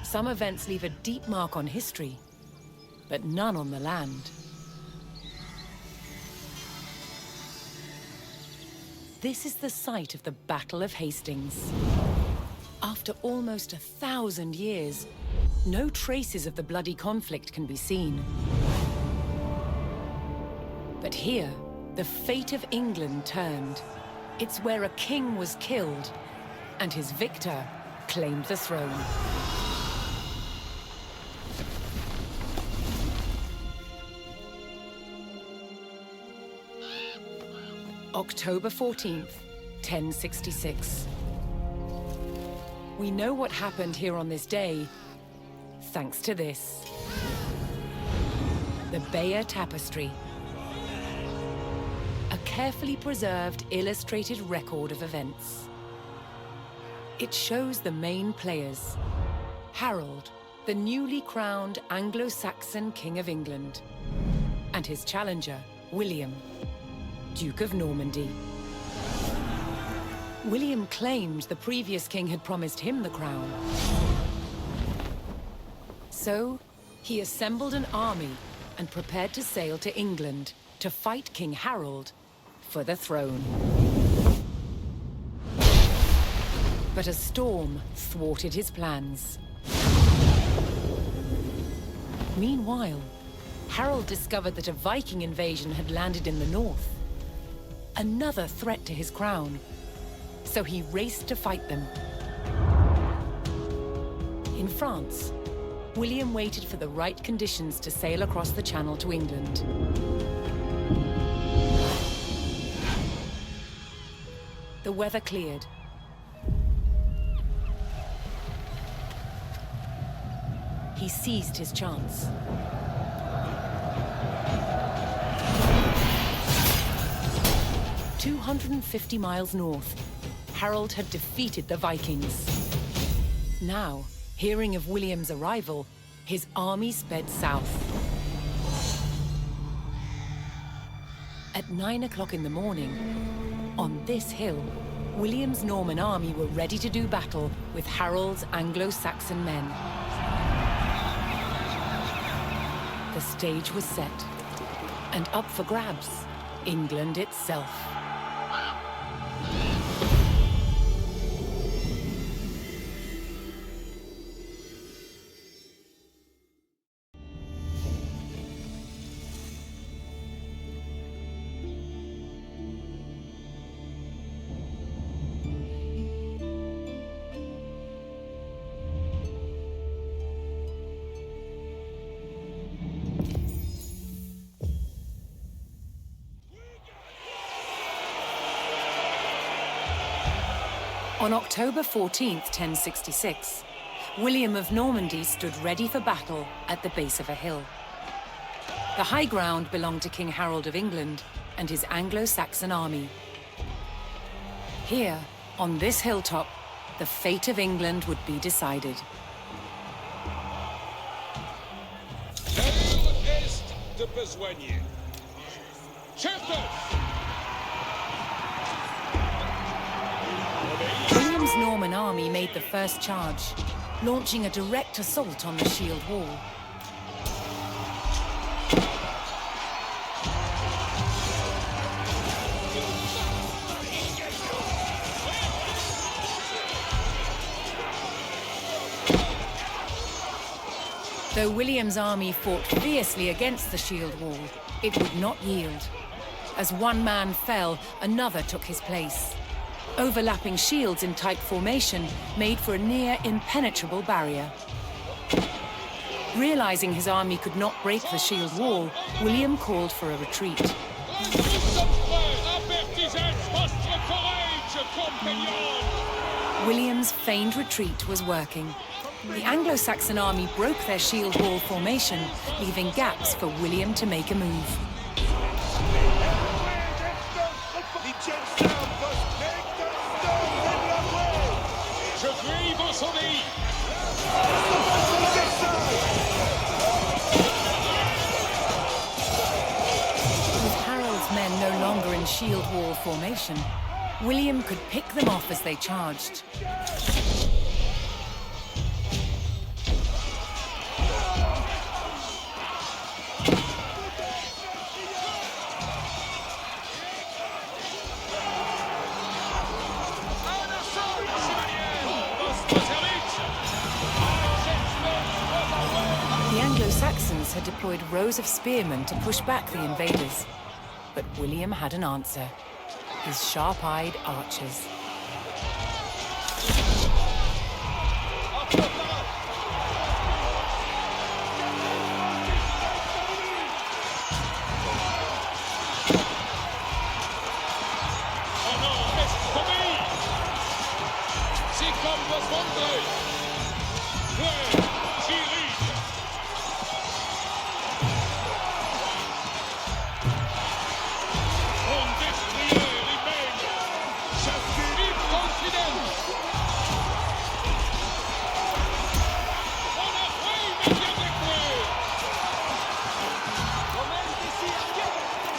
Some events leave a deep mark on history, but none on the land. This is the site of the Battle of Hastings. After almost 1,000 years, no traces of the bloody conflict can be seen. But here, the fate of England turned. It's where a king was killed, and his victor claimed the throne. October 14th, 1066. We know what happened here on this day, thanks to this. The Bayeux Tapestry. A carefully preserved, illustrated record of events. It shows the main players. Harold, the newly crowned Anglo-Saxon King of England, and his challenger, William, Duke of Normandy. William claimed the previous king had promised him the crown. So, he assembled an army and prepared to sail to England to fight King Harold for the throne. But a storm thwarted his plans. Meanwhile, Harold discovered that a Viking invasion had landed in the north. Another threat to his crown. So he raced to fight them. In France, William waited for the right conditions to sail across the Channel to England. The weather cleared. He seized his chance. "250 miles north, Harold had defeated the Vikings. Now, hearing of William's arrival, his army sped south. At 9 o'clock in the morning, on this hill, William's Norman army were ready to do battle with Harold's Anglo-Saxon men. The stage was set, and up for grabs, England itself. On October 14th, 1066, William of Normandy stood ready for battle at the base of a hill. The high ground belonged to King Harold of England and his Anglo-Saxon army. Here, on this hilltop, the fate of England would be decided. Quel est de besoigner? Chefs! William's Norman army made the first charge, launching a direct assault on the shield wall. Though William's army fought fiercely against the shield wall, it would not yield. As one man fell, another took his place. Overlapping shields in tight formation made for a near impenetrable barrier. Realizing his army could not break the shield wall, William called for a retreat. William's feigned retreat was working. The Anglo-Saxon army broke their shield wall formation, leaving gaps for William to make a move. With Harold's men no longer in shield wall formation, William could pick them off as they charged. had deployed rows of spearmen to push back the invaders. But William had an answer. His sharp-eyed archers.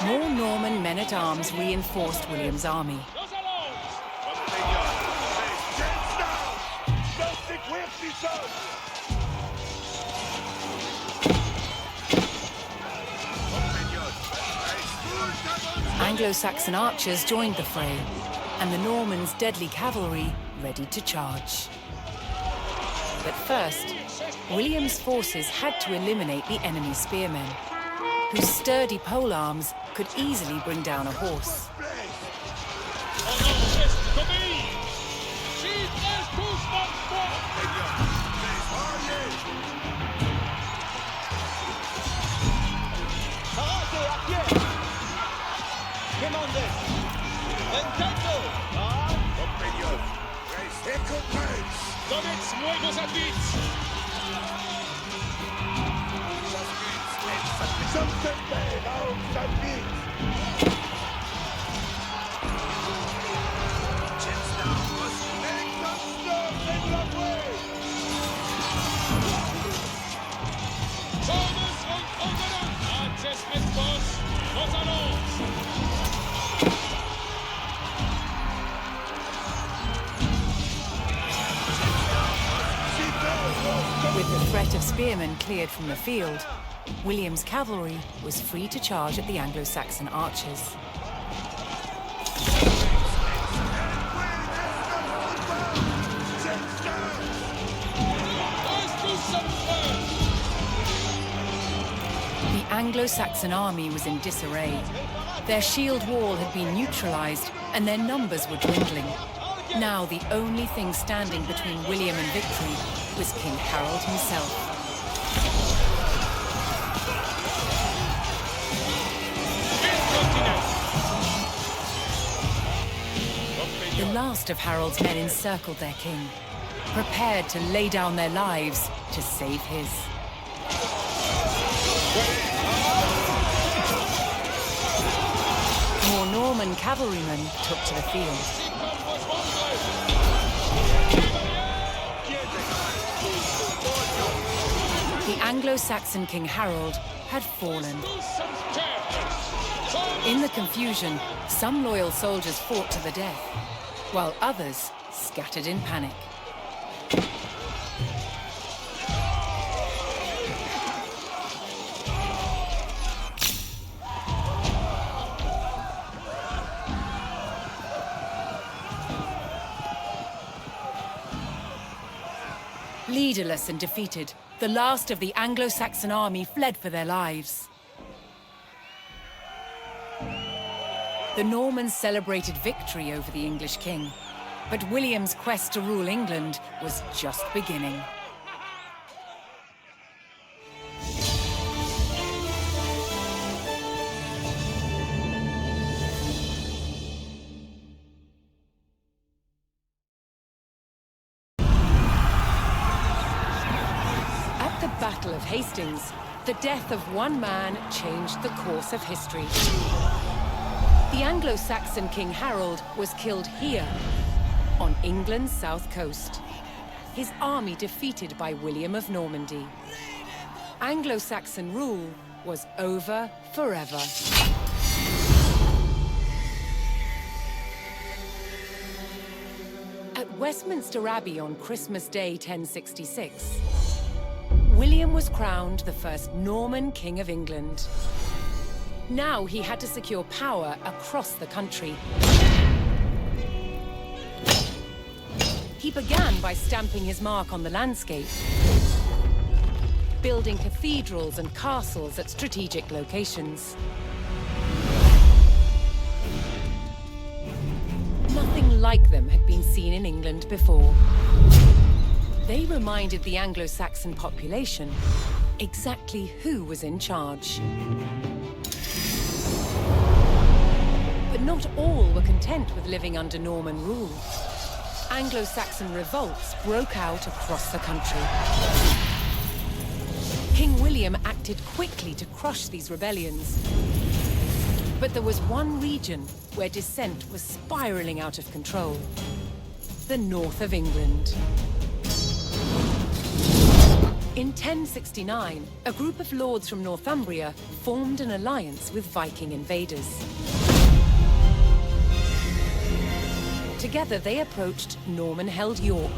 More Norman men-at-arms reinforced William's army. Anglo-Saxon archers joined the fray, and the Normans' deadly cavalry ready to charge. But first, William's forces had to eliminate the enemy spearmen, whose sturdy polearms could easily bring down a horse. With the threat of spearmen cleared from the field, William's cavalry was free to charge at the Anglo-Saxon archers. The Anglo-Saxon army was in disarray. Their shield wall had been neutralized, and their numbers were dwindling. Now the only thing standing between William and victory was King Harold himself. The last of Harold's men encircled their king, prepared to lay down their lives to save his. More Norman cavalrymen took to the field. The Anglo-Saxon King Harold had fallen. In the confusion, some loyal soldiers fought to the death, while others scattered in panic. Leaderless and defeated, the last of the Anglo-Saxon army fled for their lives. The Normans celebrated victory over the English king, but William's quest to rule England was just beginning. At the Battle of Hastings, the death of one man changed the course of history. The Anglo-Saxon King Harold was killed here, on England's south coast. His army defeated by William of Normandy. Anglo-Saxon rule was over forever. At Westminster Abbey on Christmas Day 1066, William was crowned the first Norman King of England. Now he had to secure power across the country. He began by stamping his mark on the landscape. building cathedrals and castles at strategic locations. Nothing like them had been seen in England before. They reminded the Anglo-Saxon population exactly who was in charge. But not all were content with living under Norman rule. Anglo-Saxon revolts broke out across the country. King William acted quickly to crush these rebellions. But there was one region where dissent was spiraling out of control: the north of England. In 1069, a group of lords from Northumbria formed an alliance with Viking invaders. Together they approached Norman-held York,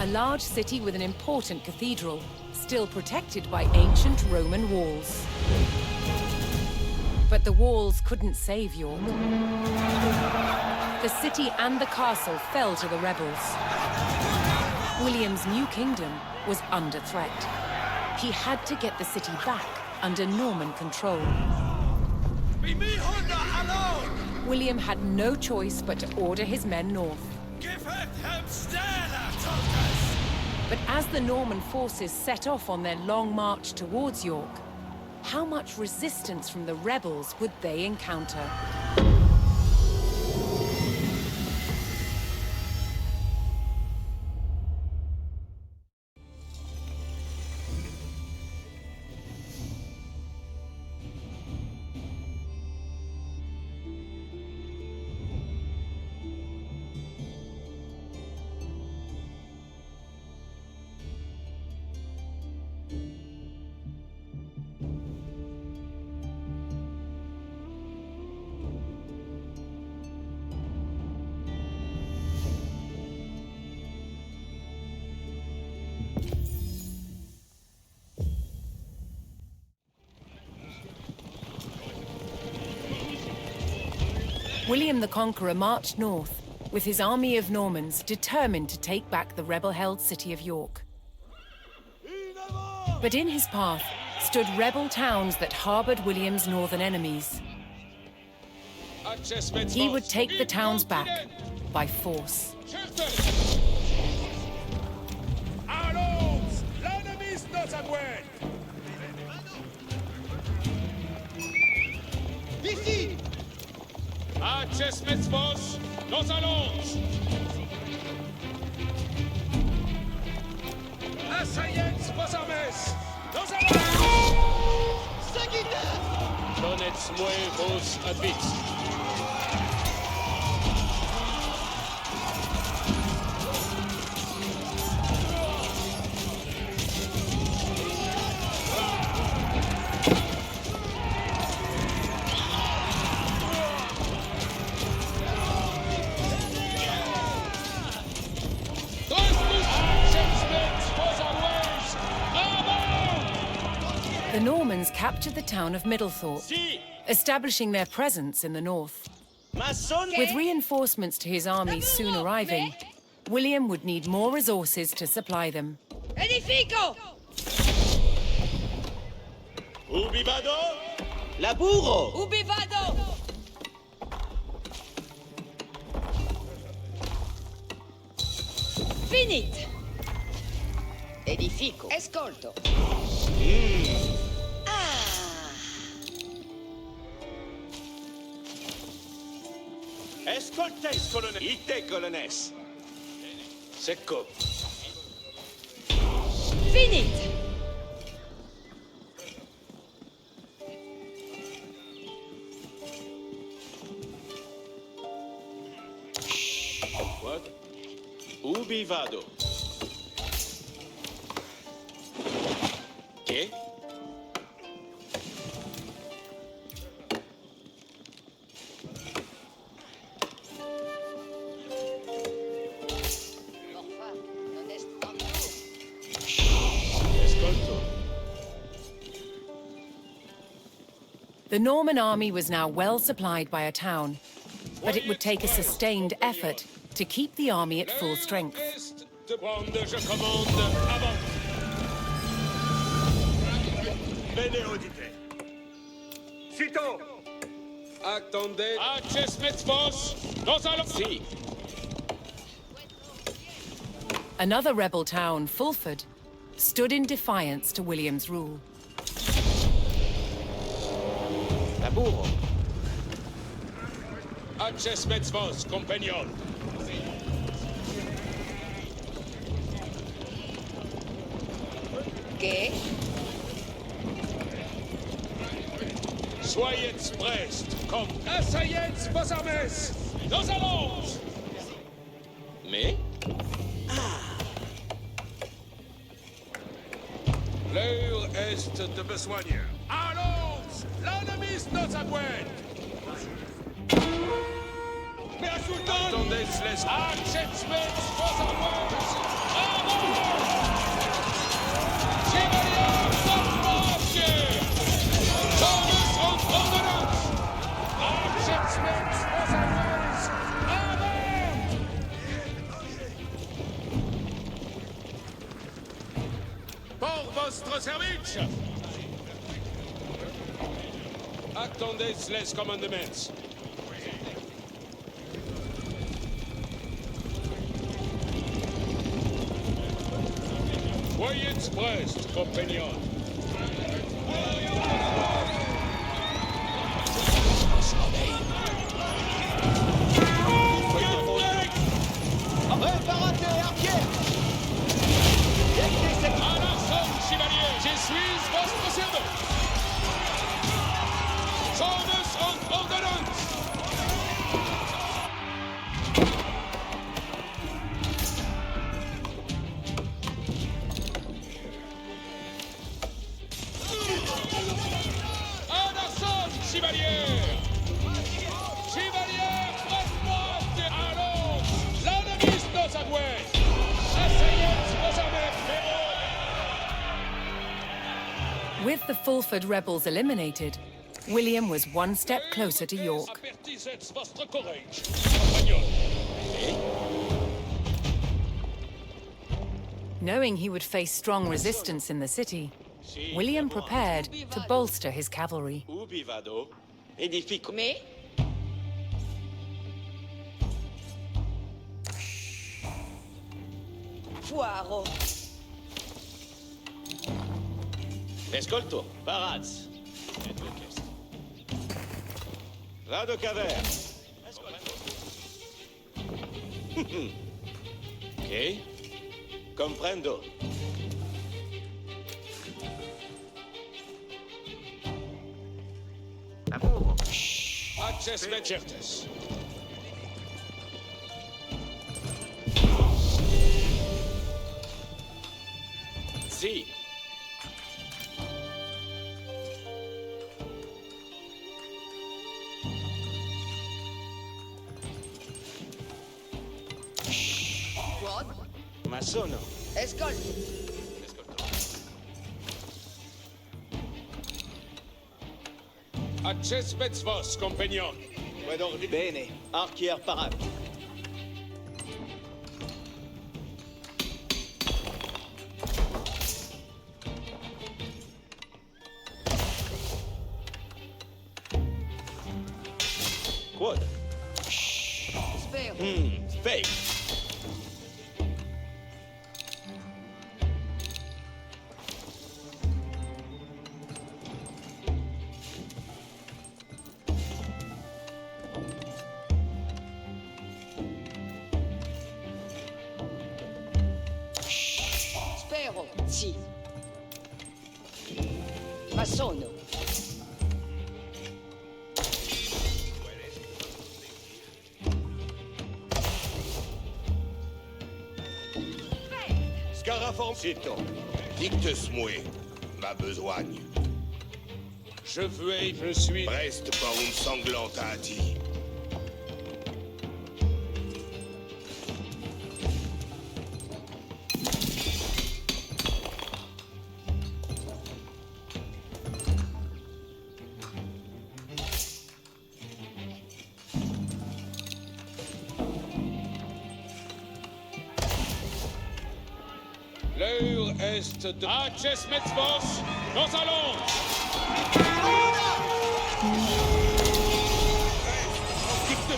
a large city with an important cathedral, still protected by ancient Roman walls. But the walls couldn't save York. The city and the castle fell to the rebels. William's new kingdom was under threat. He had to get the city back under Norman control. William had no choice but to order his men north. But as the Norman forces set off on their long march towards York, how much resistance from the rebels would they encounter? William the Conqueror marched north, with his army of Normans determined to take back the rebel-held city of York. But in his path stood rebel towns that harbored William's northern enemies. He would take the towns back by force. Smith's force, nos allons! Assaillants vos armes! Nos allons! Donetz nuevos advis. The Normans captured the town of Middlethorpe, establishing their presence in the north. With reinforcements to his army soon arriving, William would need more resources to supply them. Edifico! Ubi vado? Laburo! Ubi vado! Finit! Edifico. Ascolto. Escoltes, colonel. Ite, colonnes. Secco. Finit! What? Ubi vado? Che? The Norman army was now well supplied by a town, but it would take a sustained effort to keep the army at full strength. Bene audite. Cito. Attendez. Acces Metzvos. Nous allons. Si. Another rebel town, Fulford, stood in defiance to William's rule. Laburo. Acces Metzvos, compagnon. ¿Qué? Soyez prest, comme assaillez vos armées. Nous allons. Mais? L'heure est de besogne. Allons! L'ennemi nos aguet. Mais à Sultan! Attendez, les acces vos armées. Chevalier Soprovski! Thomas und Ordnance! Acces vos armées. Avant! Pour votre service! Attendez les commandements. Soyez prest, compagnon. Préparate, arquier. À l'arson, chevalier, je suis votre servant. Thomas und Ordnance. À l'arson, chevalier. Chevalier, droite. Allons, l'ennemi nos aguet. Assayez vos armées. With the Fulford rebels eliminated, William was one step closer to York. Avertissez votre courage, compagnon. Knowing he would face strong resistance in the city, William prepared to bolster his cavalry. Ubi vado? Edifico. ¿Me? Fuaro. Escolto. Paraz. Vado caver. Ok. Comprendo. Acces Mecertes. Si. Quad. Ma sono. Escolto. Escolto. Acces Metzvos, compagnon. Bene. Archier parat. Quod. Spero. Fake. Spero. Sì. Ma sono. Scaraforcito, dicte-moi ma besogne. Je suis. Reste par une sanglante hâtie. L'heure est de... Acces Metzvos, nous allons!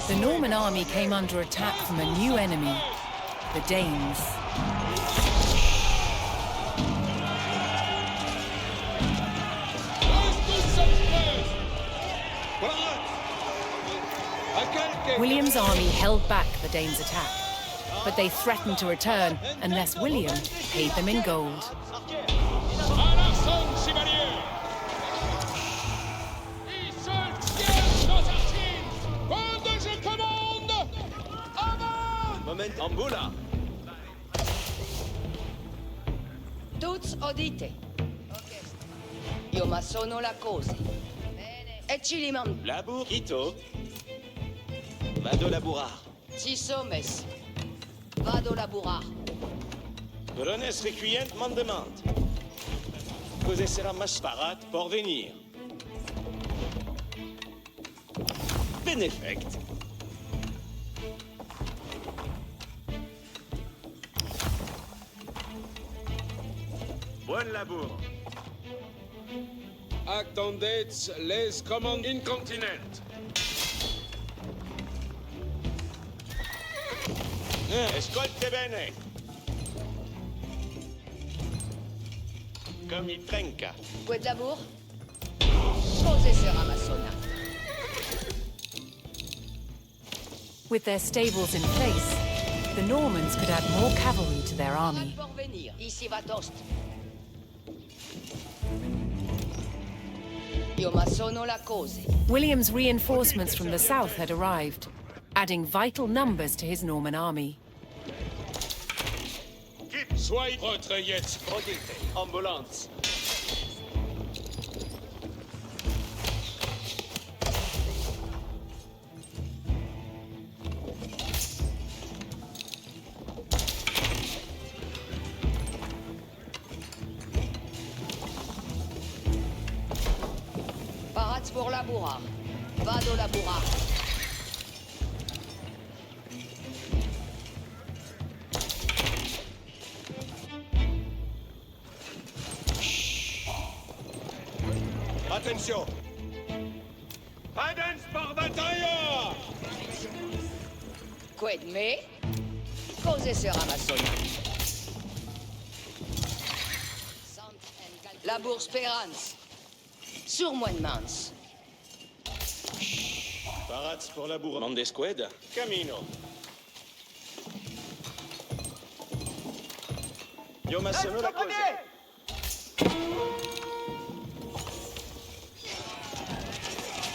The Norman army came under attack from a new enemy, the Danes. William's army held back the Danes' attack, but they threatened to return unless William paid them in gold. Moment ambula. Tuts odite. Io ma sono la cose. E ci rimando. Labour. Quito. Vado laburar. Si somes. Vado laburar. Colones requient man demande. Cose sera masparat por venir. Beneffect. Bon labour. Attendez les commandes incontinent. Escolte bene. Comme il trenca. Quid labour? Cose sera massona. With their stables in place, the Normans could add more cavalry to their army. Por venir. Ici va tost. Io ma sono la cose. William's reinforcements from the south had arrived, adding vital numbers to his Norman army. Soyez retraites. Odite. Ambulance. Parats pour labourar. Vado laburar. Attention. Adens par bataille. Quid me? Cose sera massona. Labour spérance. Sur moine mans. Parats pour labour. Mandesqued. Camino. Io ma sono la cose.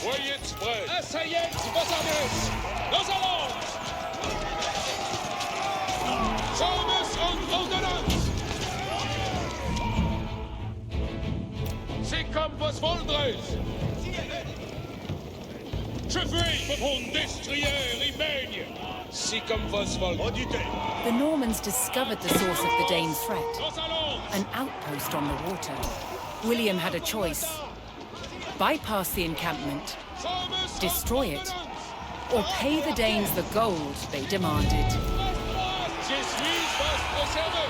Voyez prêts. Assaillez vos armes. Nos allons. Sommes en ordonnance. C'est comme vos voldres. Je veux mon destrier y baigne. C'est comme vos voldres. Odite. The Normans discovered the source of the Danes' threat, Nos allons. an outpost on the water. William had a choice: bypass the encampment, Sommes destroy it, or pay the Danes the gold they demanded. Je suis votre serveur.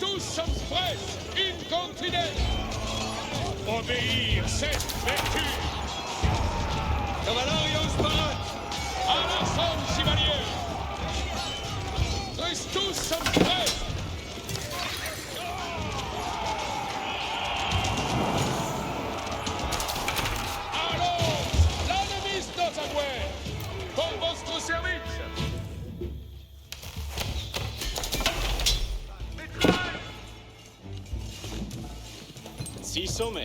Tous sommes prêts, incontinent. Obéir, c'est vertu. Cavalarios parat, à l'arson chevalier. Tous sommes prêts. Allons, l'ennemi nos avoués, pour votre service. Si sommes.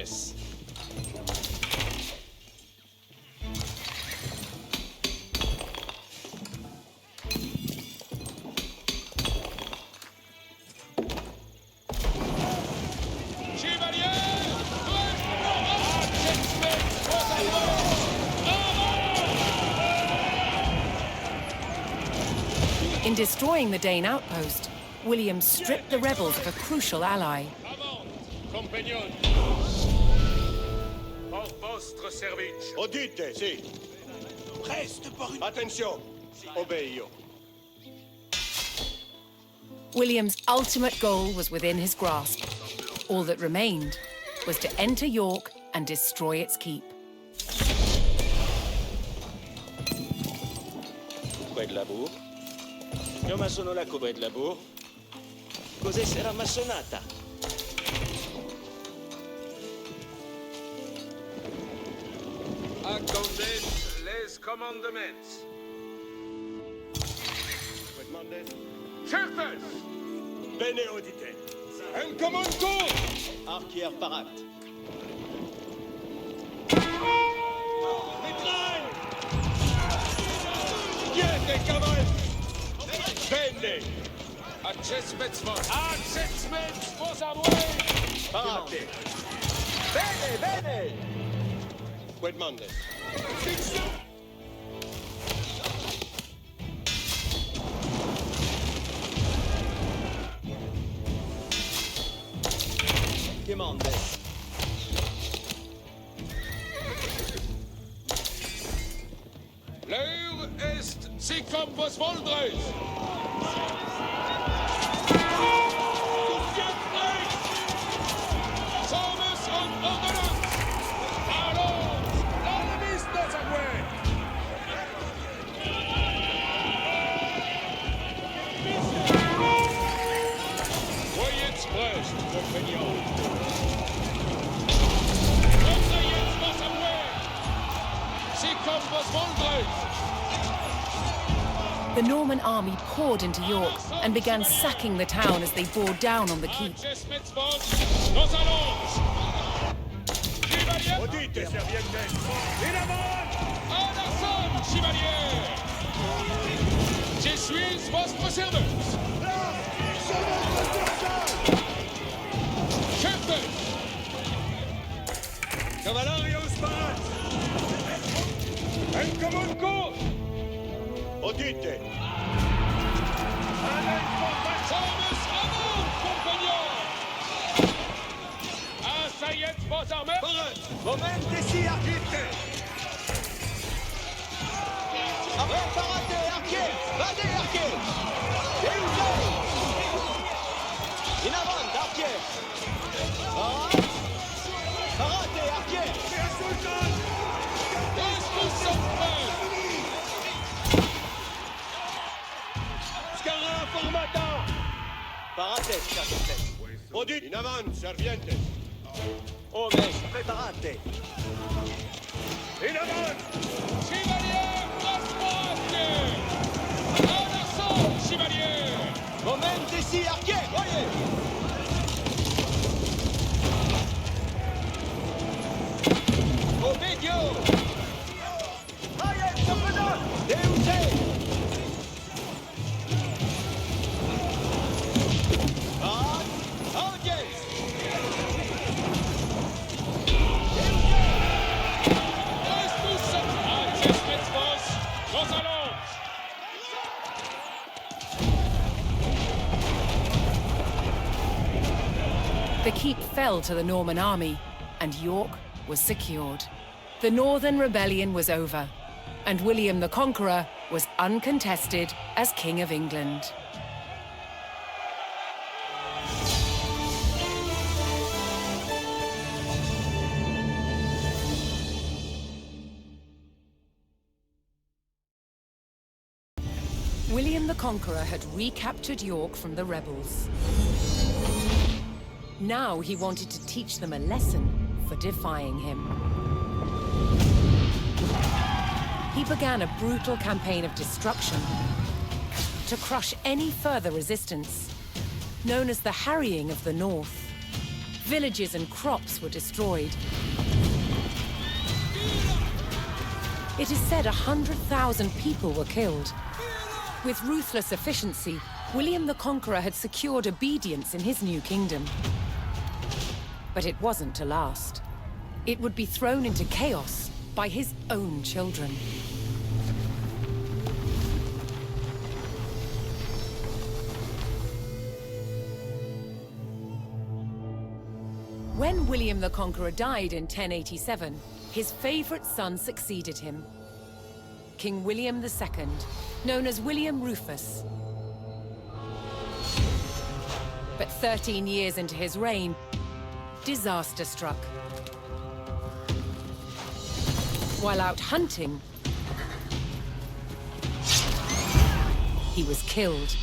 In destroying the Dane outpost, William stripped the rebels of a crucial ally. Compagnon. Por vostre service. Udite, sì. Reste par une... Attention. Obeio. William's ultimate goal was within his grasp. All that remained was to enter York and destroy its keep. Qued labur. Io ma sono la qued labur. Cos'è sarà massonata? Attendez les commandements. Qued mandes? Certes! Bene udite. Un commando! Archier parat. Mitraille! Chiede caval! Bene! Accessments vos! Accessments vos away! Parate! Bene, bene! Qued mandes? Che mandes? L'heure est si comme vos voldres! Sommes en ordonnance! Allons! L'ennemi est à way! Voyez express, compagnon! Voyez express à way! Si comme vos voldres! The Norman army poured into York and began sacking the town as they bore down on the keep. Accessments vos! Nos allons! Chevalier! Udite, servientes! In avant! En assaut, chevalier! Je suis votre servante! Chef! Cavallarius parat! Un commando! Udite! Sommes à vous, compagnons! Assaillez vos armées! Parat! Momente si archite! Après parate, archier! Vade, archier! Deusé! In avant, archier! Parat! Parate, archier! Est-ce que ça fait? Scarra formata! Parate, capitaine! Udite! In avant, servientes! Oh, mes, preparate! In avant! Chevalier, raspointe! En assaut, chevalier! Momente si archier! Voyez! Obedio! Voyez, compagnon! Deusé! Parat! Audience! Est-ce que ça fait? Accessments vos! Nos allons! The keep fell to the Norman army, and York was secured. The Northern Rebellion was over, and William the Conqueror was uncontested as King of England. William the Conqueror had recaptured York from the rebels. Now he wanted to teach them a lesson for defying him. He began a brutal campaign of destruction to crush any further resistance, known as the Harrying of the North. Villages and crops were destroyed. It is said 100,000 people were killed. With ruthless efficiency, William the Conqueror had secured obedience in his new kingdom. But it wasn't to last. It would be thrown into chaos by his own children. When William the Conqueror died in 1087, his favorite son succeeded him. King William II, known as William Rufus. But 13 years into his reign, disaster struck. While out hunting, he was killed.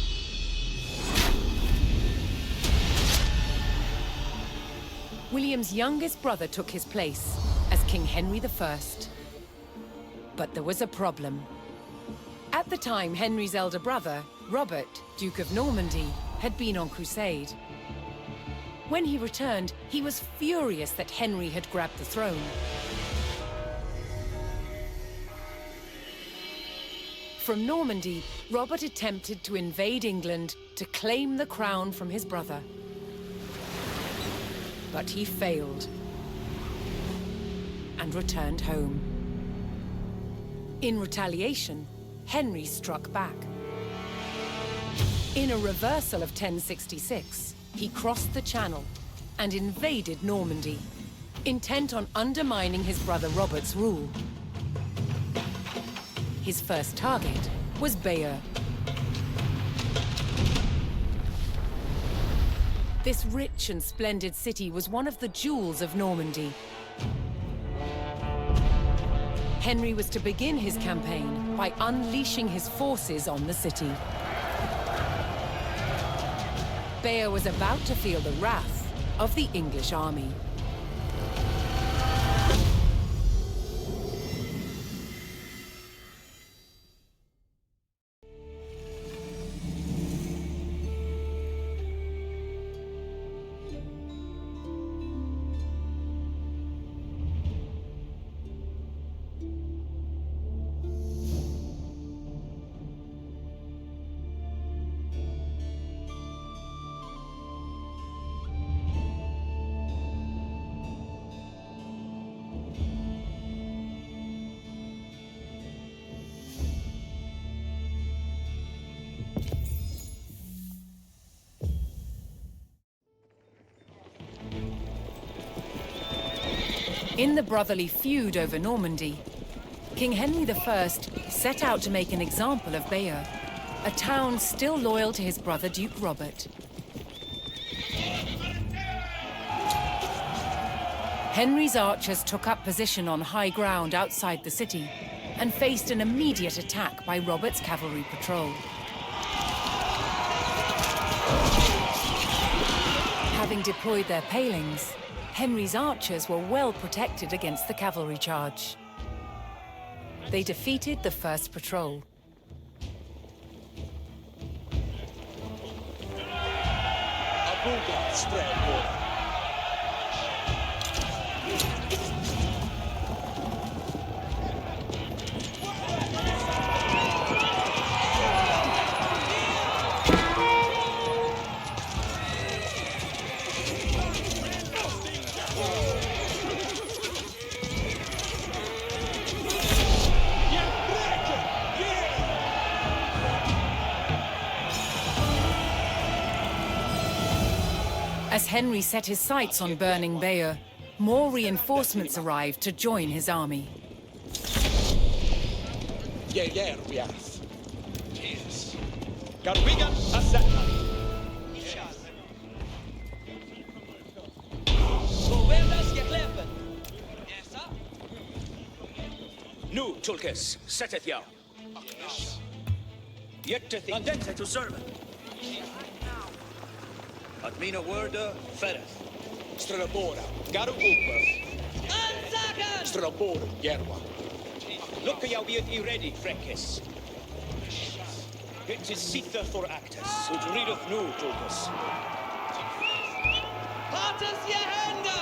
William's youngest brother took his place as King Henry I. But there was a problem. At the time, Henry's elder brother, Robert, Duke of Normandy, had been on crusade. When he returned, he was furious that Henry had grabbed the throne. From Normandy, Robert attempted to invade England to claim the crown from his brother. But he failed and returned home. In retaliation, Henry struck back. In a reversal of 1066, he crossed the Channel and invaded Normandy, intent on undermining his brother Robert's rule. His first target was Bayeux. This rich and splendid city was one of the jewels of Normandy. Henry was to begin his campaign by unleashing his forces on the city. Bayeux was about to feel the wrath of the English army. In the brotherly feud over Normandy, King Henry I set out to make an example of Bayeux, a town still loyal to his brother Duke Robert. Henry's archers took up position on high ground outside the city and faced an immediate attack by Robert's cavalry patrol. Having deployed their palings, Henry's archers were well protected against the cavalry charge. They defeated the first patrol. As Henry set his sights on burning Bayeux, more reinforcements arrived to join his army. Yes. Garwigan Asatari. Nu, Tulkes, setteth jou. Yet Andente to servant. At mina woorde verreth. Strelabora, Garugupa. Strelabora, Gerwa. Look at jou wie het ready, Frenkes. Het is zither for actus. Ut readeth nu, Tulkes. Partus je hände!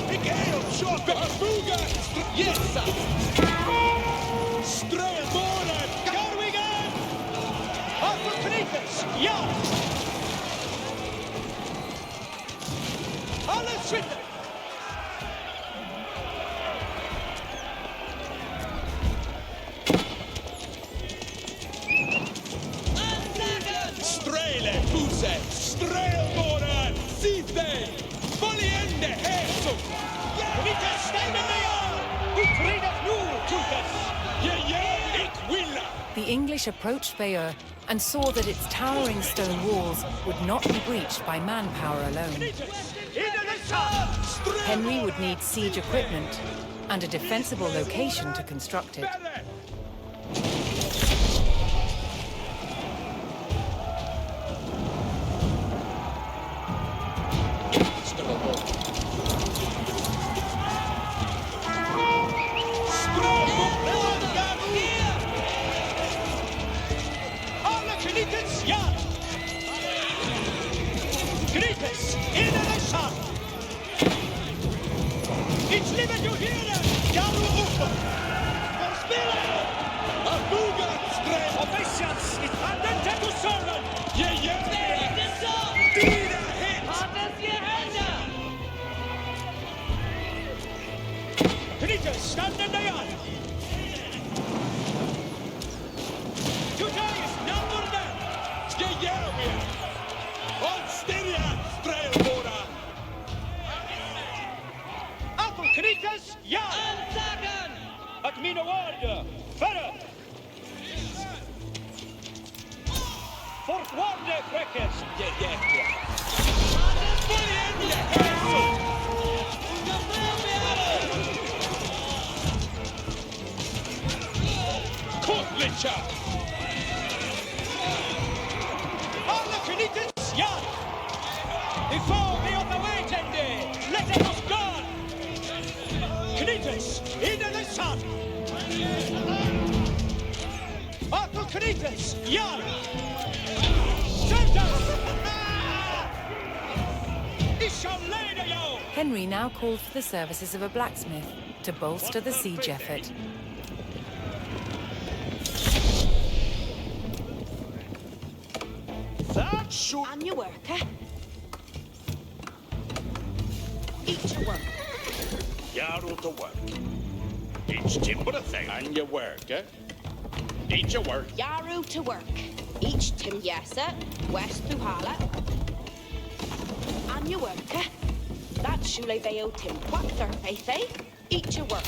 Mikael, Schoppe, Fuga! Jessa! Strelabora, Garwigan! Apokryphus, ja! Alles schitter! Strele, Fuse, Strelabora, Site! Knightes! Yeah, ik will! The English approached Bayeux and saw that its towering stone walls would not be breached by manpower alone. Henry would need siege equipment and a defensible location to construct it. Henry now called for the services of a blacksmith to bolster the siege effort. On your work, eh? Eat your work. Yarrow to work. Each timber a thing. And your work, eh? Eat your work. Yarrow to work. Each Tim Yessa, West through Hala. On your work, eh? That's Shule Bayeux Tim Quacker, faith, eh? Eat your work.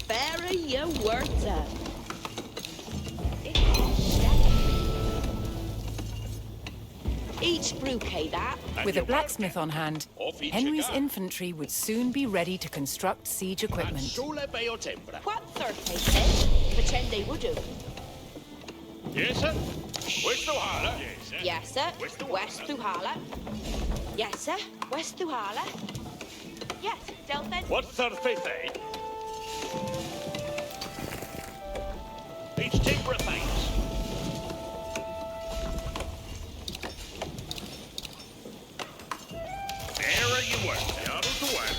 Bury your words up. Each bouquet that. With a blacksmith on hand, Henry's infantry would soon be ready to construct siege equipment. What third faith, eh? Pretend they would do. Yes, sir. West to Hala. Yes, sir. West through Hala. Yes, sir. West through Hala. Yes, Delphin. What third faith, eh? Each timber a thing. There you work. Yarrow to work.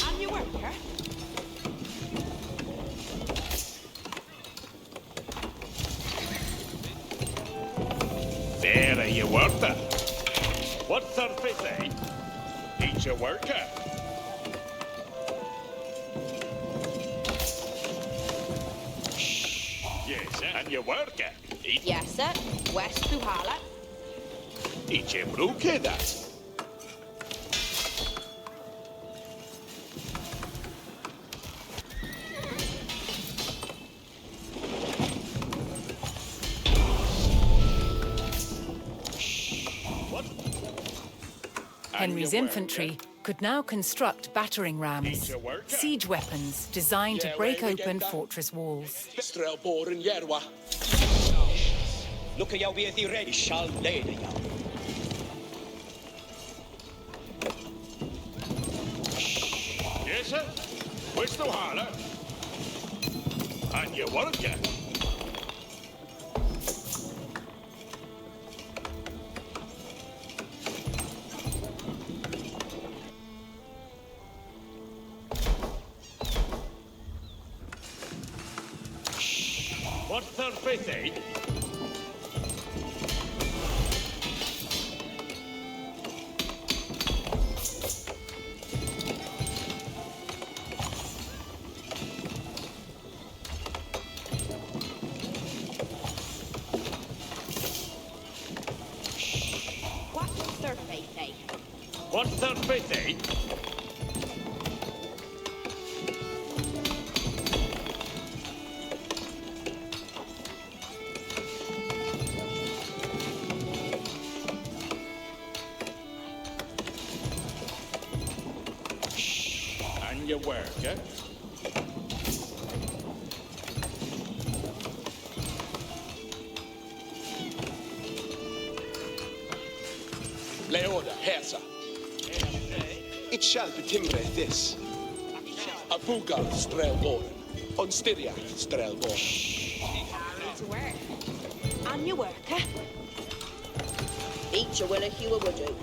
On your work, huh? There you work. What third faith, eh? Each a worker. Yes, sir. And your worker. Yes, sir. West through Hala. Each a brookie that. Henry's infantry could now construct battering rams, siege weapons designed to break open fortress walls. Strelboren Yerwa. Look at jou weer die ready shall leden jou. Yes, sir. Where's the Hala? And your worker. What third faith, eh? Bethei. And your work, eh? Leoda, Hersa. It shall be timbre this. Apuga, Strelboren. On Styria, Strelboren. To work. On your work, eh? Each a will a hue would do.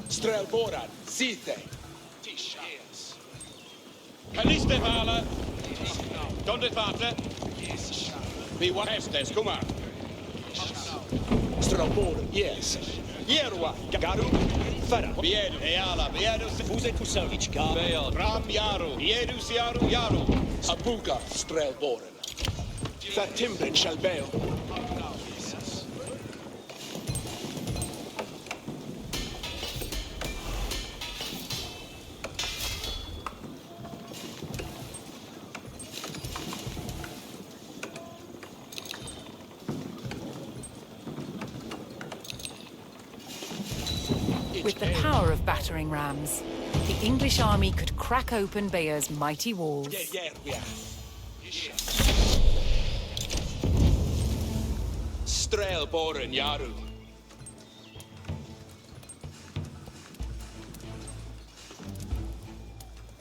Strelboran, Sithe. Yes. Kaliste Vala. Donde Vater. Be what Hastings, come on. Strelboran, yes. Yerwa, Garu, Fara. Biedu, Eala, Biedu, Fuse Kusavic, Gar. Ram Yaru, Biedu Siaru Yaru. Apuga, Strelboren. That timbre shall bail. With the power of battering rams, the English army could crack open Bayeux's mighty walls. Strelboren, Yaru.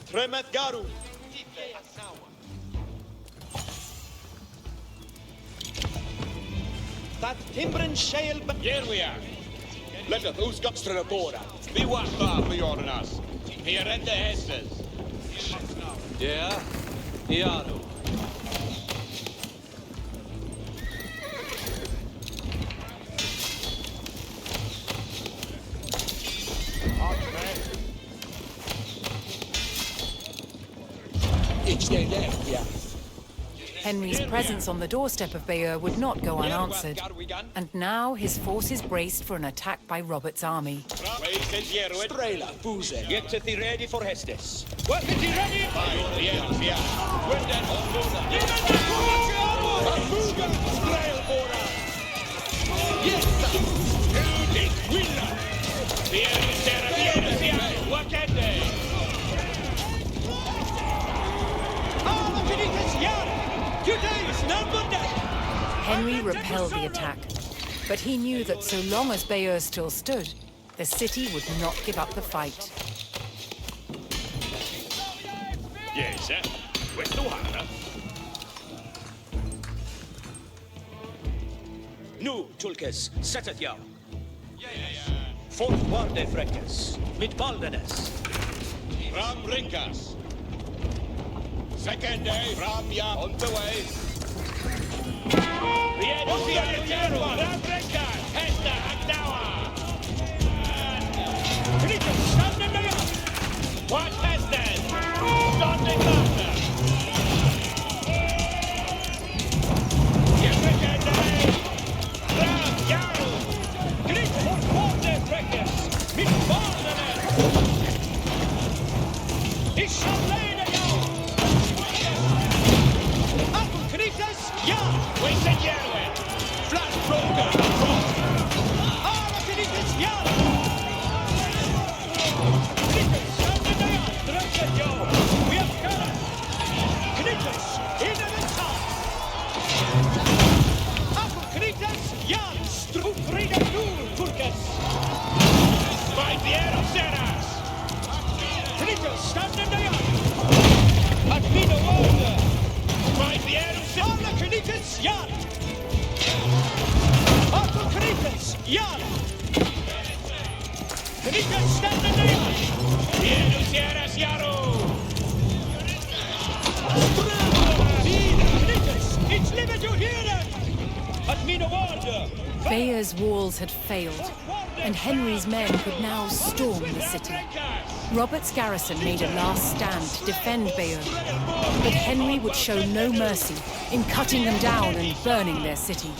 Tremet Garu. That Timbren shale. Here we are. Let us, who's got Strelboran. Be what far for your us. Here at the Hastings. Yeah, Yaru. Each day there, yeah. Henry's presence on the doorstep of Bayeux would not go unanswered, and now his forces braced for an attack by Robert's army. Strela, Buse. Get to the ready for Hestes. What is he ready? Well then, Apuga, Strelboran. what can they? Henry repelled the attack, but he knew that so long as Bayeux still stood, the city would not give up the fight. Yes, sir. Questo Hana. Nu, Tulkes, setet ja. Fort Warde Frekkes, mit Baldenes. Ram Rinkas. Second day, Ram Ya on the way. Ram Rinkas, Hesta Agdawa. What Hestes? Don't Carter. Second day, Ram Yaru. Fort Warde Frekkes, mit Baldenes. Ich shall lay the young. Apple Kritas, young. Wait a year, Flash Broker. Ara Kritas, young. Kritas, under the young. Drunken young. We have color. Kritas, in the top. Apple Kritas, young. Stroop Rida Noor, Turkes. By the air of Seras. Kritas, stand in the young. Admino order. By the air of Seras. Alla Kritas, young. Apple Kritas, young. Kritas, stand in the young. Air of Seras, Yaro. Bayeux's walls had failed, and Henry's men could now storm the city. Robert's garrison made a last stand to defend Bayeux, but Henry would show no mercy in cutting them down and burning their city.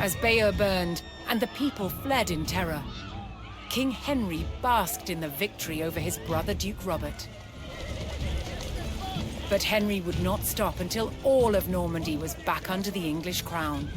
As Bayeux burned and the people fled in terror, King Henry basked in the victory over his brother Duke Robert. But Henry would not stop until all of Normandy was back under the English crown.